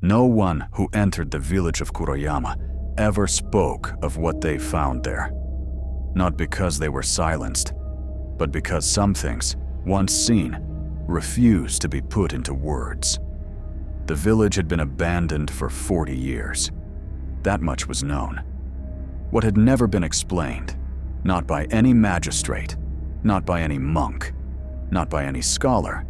No one who entered the village of Kuroyama ever spoke of what they found there. Not because they were silenced, but because some things, once seen, refused to be put into words. The village had been abandoned for 40 years. That much was known. What had never been explained, not by any magistrate, not by any monk, not by any scholar,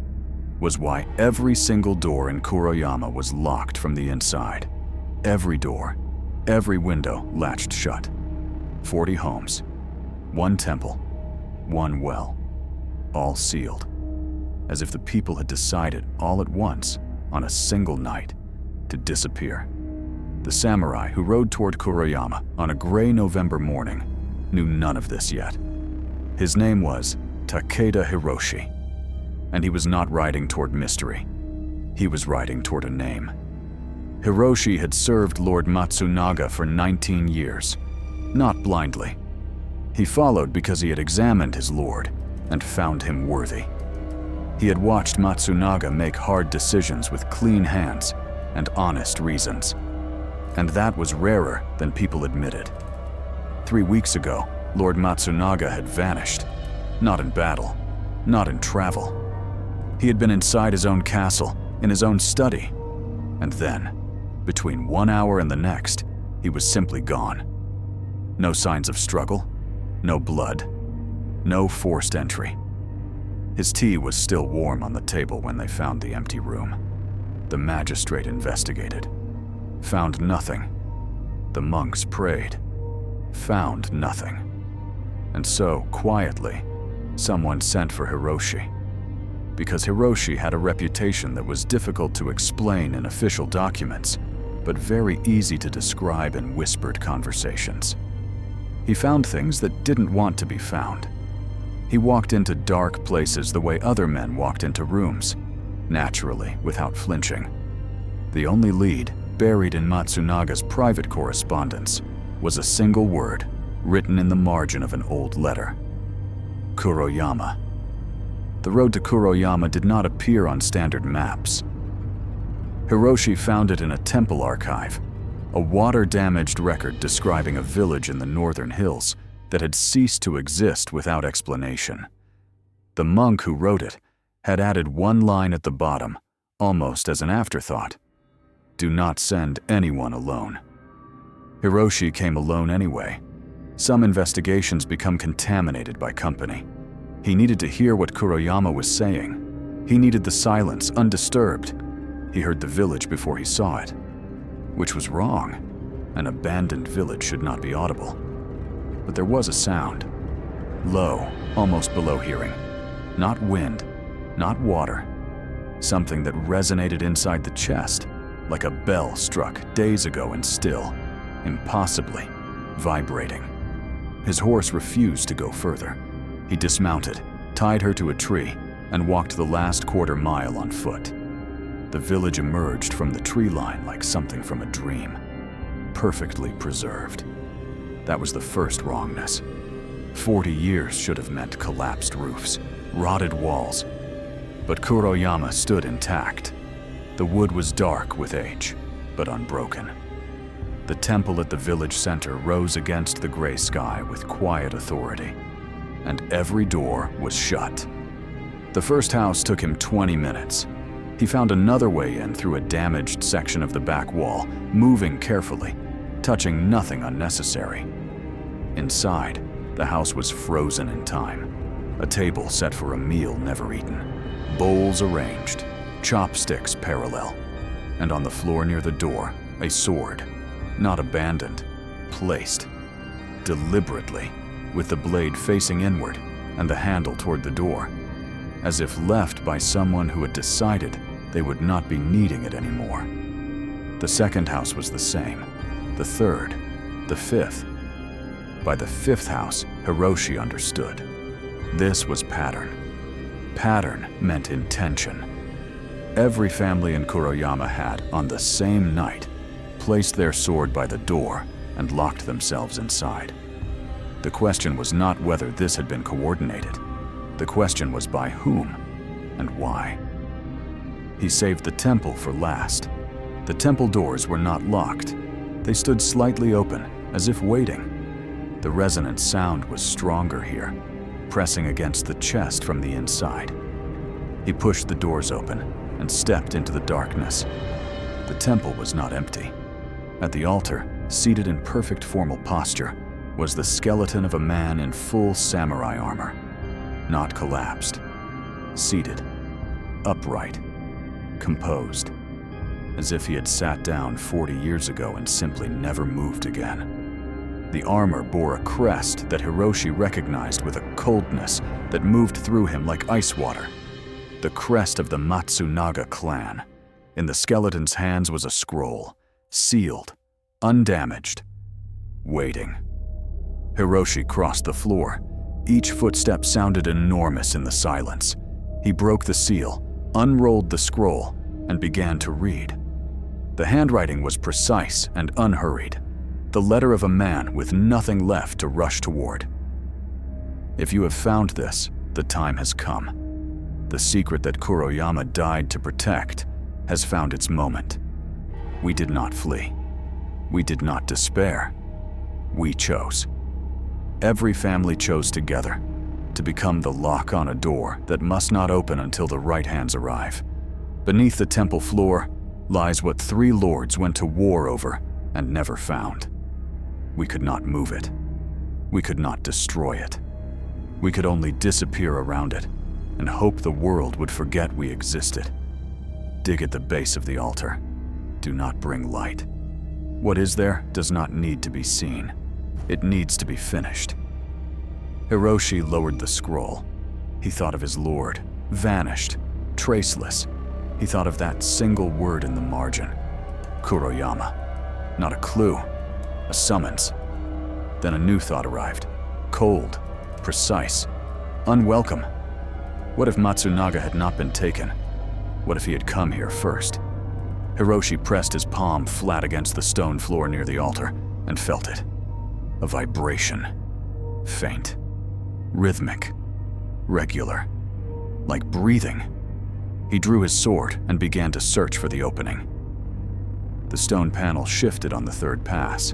was why every single door in Kuroyama was locked from the inside. Every door, every window latched shut. 40 homes, one temple, one well, all sealed, as if the people had decided all at once, on a single night, to disappear. The samurai who rode toward Kuroyama on a gray November morning knew none of this yet. His name was Takeda Hiroshi, and he was not riding toward mystery. He was riding toward a name. Hiroshi had served Lord Matsunaga for 19 years, not blindly. He followed because he had examined his lord and found him worthy. He had watched Matsunaga make hard decisions with clean hands and honest reasons, and that was rarer than people admitted. 3 weeks ago, Lord Matsunaga had vanished, not in battle, not in travel. He had been inside his own castle, in his own study, and then, between 1 hour and the next, he was simply gone. No signs of struggle, no blood, no forced entry. His tea was still warm on the table when they found the empty room. The magistrate investigated. Found nothing. The monks prayed. Found nothing. And so, quietly, someone sent for Hiroshi. Because Hiroshi had a reputation that was difficult to explain in official documents, but very easy to describe in whispered conversations. He found things that didn't want to be found. He walked into dark places the way other men walked into rooms, naturally, without flinching. The only lead, buried in Matsunaga's private correspondence, was a single word written in the margin of an old letter: Kuroyama. The road to Kuroyama did not appear on standard maps. Hiroshi found it in a temple archive, a water-damaged record describing a village in the northern hills that had ceased to exist without explanation. The monk who wrote it had added one line at the bottom, almost as an afterthought: "Do not send anyone alone." Hiroshi came alone anyway. Some investigations become contaminated by company. He needed to hear what Kuroyama was saying. He needed the silence, undisturbed. He heard the village before he saw it, which was wrong. An abandoned village should not be audible. But there was a sound, low, almost below hearing. Not wind, not water. Something that resonated inside the chest, like a bell struck days ago and still, impossibly, vibrating. His horse refused to go further. He dismounted, tied her to a tree, and walked the last quarter mile on foot. The village emerged from the tree line like something from a dream, perfectly preserved. That was the first wrongness. 40 years should have meant collapsed roofs, rotted walls. But Kuroyama stood intact. The wood was dark with age, but unbroken. The temple at the village center rose against the gray sky with quiet authority, and every door was shut. The first house took him 20 minutes. He found another way in through a damaged section of the back wall, moving carefully, touching nothing unnecessary. Inside, the house was frozen in time. A table set for a meal never eaten, bowls arranged, chopsticks parallel, and on the floor near the door, a sword, not abandoned, placed, deliberately, with the blade facing inward and the handle toward the door, as if left by someone who had decided they would not be needing it anymore. The second house was the same, the third, the fifth. By the fifth house, Hiroshi understood. This was pattern. Pattern meant intention. Every family in Kuroyama had, on the same night, placed their sword by the door and locked themselves inside. The question was not whether this had been coordinated. The question was by whom and why. He saved the temple for last. The temple doors were not locked. They stood slightly open, as if waiting. The resonant sound was stronger here, pressing against the chest from the inside. He pushed the doors open and stepped into the darkness. The temple was not empty. At the altar, seated in perfect formal posture, was the skeleton of a man in full samurai armor. Not collapsed. Seated. Upright. Composed. As if he had sat down 40 years ago and simply never moved again. The armor bore a crest that Hiroshi recognized with a coldness that moved through him like ice water. The crest of the Matsunaga clan. In the skeleton's hands was a scroll, sealed, undamaged, waiting. Hiroshi crossed the floor. Each footstep sounded enormous in the silence. He broke the seal, unrolled the scroll, and began to read. The handwriting was precise and unhurried, the letter of a man with nothing left to rush toward. If you have found this, the time has come. The secret that Kuroyama died to protect has found its moment. We did not flee. We did not despair. We chose. Every family chose together to become the lock on a door that must not open until the right hands arrive. Beneath the temple floor lies what 3 lords went to war over and never found. We could not move it. We could not destroy it. We could only disappear around it and hope the world would forget we existed. Dig at the base of the altar. Do not bring light. What is there does not need to be seen. It needs to be finished. Hiroshi lowered the scroll. He thought of his lord, vanished, traceless. He thought of that single word in the margin. Kuroyama. Not a clue, a summons. Then a new thought arrived. Cold, precise, unwelcome. What if Matsunaga had not been taken? What if he had come here first? Hiroshi pressed his palm flat against the stone floor near the altar and felt it. A vibration. Faint. Rhythmic. Regular. Like breathing. He drew his sword and began to search for the opening. The stone panel shifted on the 3rd pass.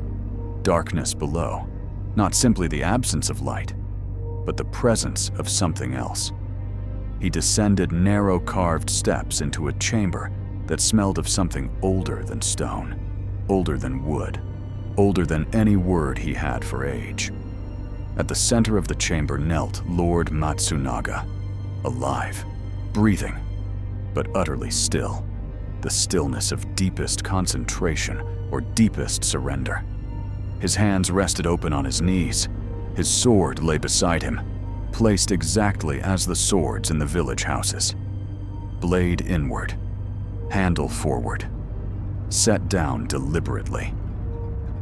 Darkness below. Not simply the absence of light, but the presence of something else. He descended narrow carved steps into a chamber that smelled of something older than stone, older than wood, older than any word he had for age. At the center of the chamber knelt Lord Matsunaga, alive, breathing, but utterly still, the stillness of deepest concentration or deepest surrender. His hands rested open on his knees. His sword lay beside him, placed exactly as the swords in the village houses. Blade inward, handle forward, set down deliberately.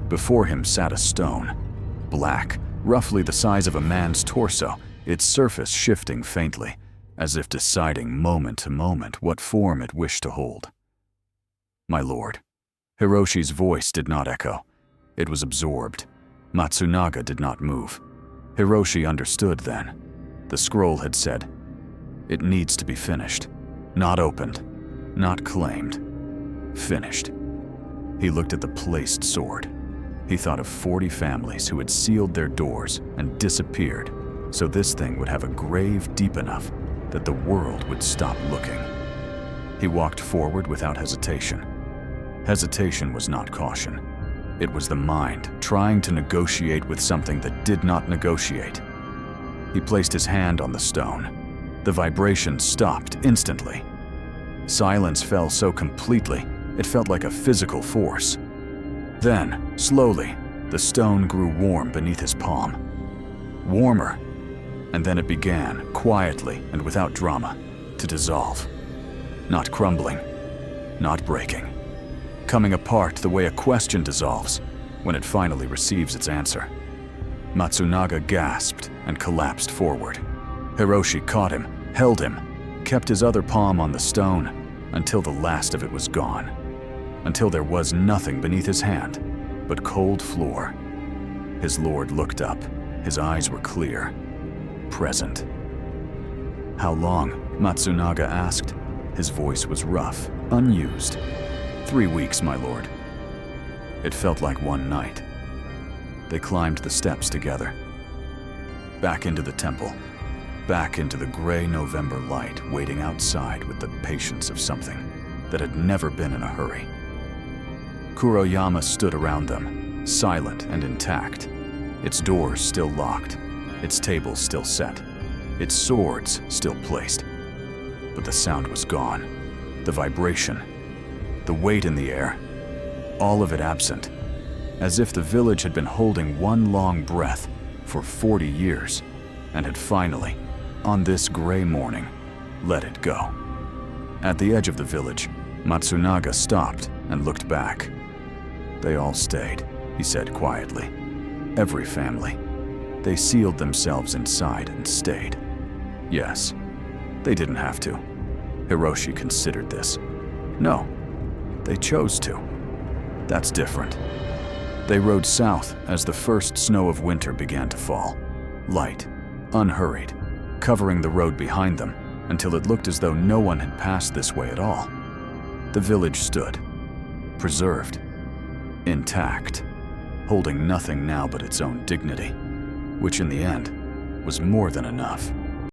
Before him sat a stone, black, roughly the size of a man's torso, its surface shifting faintly, as if deciding moment to moment what form it wished to hold. My lord. Hiroshi's voice did not echo. It was absorbed. Matsunaga did not move. Hiroshi understood then. The scroll had said, "It needs to be finished. Not opened. Not claimed. Finished." He looked at the placed sword. He thought of 40 families who had sealed their doors and disappeared, so this thing would have a grave deep enough that the world would stop looking. He walked forward without hesitation. Hesitation was not caution. It was the mind trying to negotiate with something that did not negotiate. He placed his hand on the stone. The vibration stopped instantly. Silence fell so completely, it felt like a physical force. Then, slowly, the stone grew warm beneath his palm. Warmer. And then it began, quietly and without drama, to dissolve. Not crumbling, not breaking. Coming apart the way a question dissolves when it finally receives its answer. Matsunaga gasped and collapsed forward. Hiroshi caught him, held him, kept his other palm on the stone until the last of it was gone. Until there was nothing beneath his hand but cold floor. His lord looked up. His eyes were clear. Present. How long? Matsunaga asked. His voice was rough, unused. 3 weeks, my lord. It felt like one night. They climbed the steps together. Back into the temple. Back into the gray November light waiting outside with the patience of something that had never been in a hurry. Kuroyama stood around them, silent and intact, its doors still locked, its tables still set, its swords still placed. But the sound was gone. The vibration, the weight in the air, all of it absent, as if the village had been holding one long breath for 40 years and had finally, on this gray morning, let it go. At the edge of the village, Matsunaga stopped and looked back. They all stayed, he said quietly. Every family. They sealed themselves inside and stayed. Yes, they didn't have to. Hiroshi considered this. No, they chose to. That's different. They rode south as the first snow of winter began to fall. Light, unhurried, covering the road behind them until it looked as though no one had passed this way at all. The village stood, preserved, intact, holding nothing now but its own dignity, which in the end was more than enough.